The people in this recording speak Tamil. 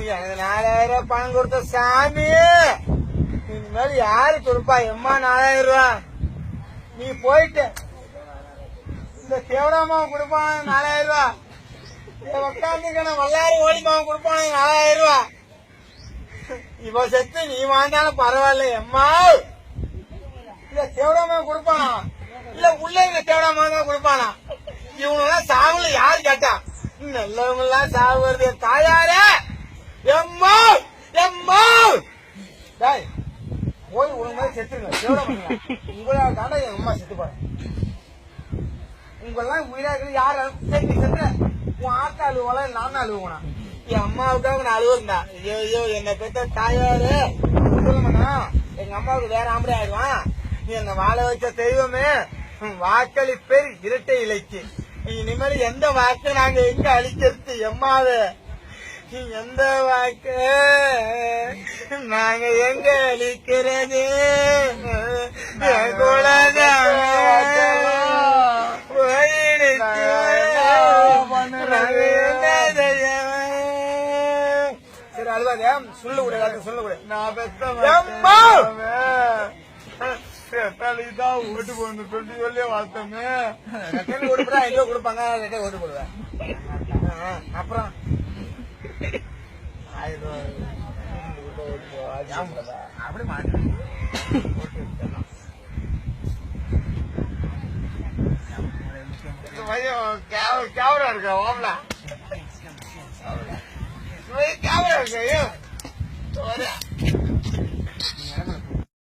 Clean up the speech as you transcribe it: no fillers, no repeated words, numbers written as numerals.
எனக்கு 4000 பணம் கொடுத்த சாமி, இனிமேல் யாரு கொடுப்பா? எம்மா 4000 ரூபா நீ போயிட்டு இந்த கேவலமாவை கொடுப்பான் 4000 ரூபா. உட்காந்துக்கணும் வல்லாரி ஓடிமாவை கொடுப்பான் 4000 ரூபா. இப்ப செத்து நீ வாழ்ந்தாலும் பரவாயில்ல. எம்மா இல்ல கேவலமா கொடுப்பானா? இல்ல உள்ள இந்த கேவலமா தான் கொடுப்பானா? இவனுலாம் சாவுல யாரு கேட்டா? நல்லவங்க எல்லாம் சாவு வருது. தாயாரே எம்மா எம்மா போய் உங்க மாதிரி செத்துருங்க. கேவலம் உங்களா தாண்டா என் அம்மா செத்து போறேன். உங்கெல்லாம் உயிரா இருக்கு யாரு செத்து உன் ஆத்தா அழுவல நானும் அழுவுனா? என் அம்மாவுக்காக நான் அழுவுறா. ஐயோ என்னை பெற்ற தாயாரு சொல்லுங்கண்ணா, எங்க அம்மாவுக்கு வேற ஆம்பளை ஆயிடுவான். நீ என்ன வாழ வச்ச தெய்வமே, வாக்களி பேர் இரட்டை இலைக்கு. இனிமேல் எந்த வாக்கு நாங்க எங்க அழிக்கிறது? எம்மாவே எந்த வாக்கு நாங்க எங்க அழிக்கிறது? சரி அழுவாங்க. சொல்லு கூட சொல்லு கூட. நான் தான் ஓட்டு போடணும் சொல்லி வாழ்த்தமே. ஓட்டு எங்க கொடுப்பாங்க? ஓட்டு போடுவேன். அப்புறம் 1000 ரூபாய் அப்படி மாட்டேன். கேமரா இருக்கா? ஓம்ல கேமரா இருக்கா?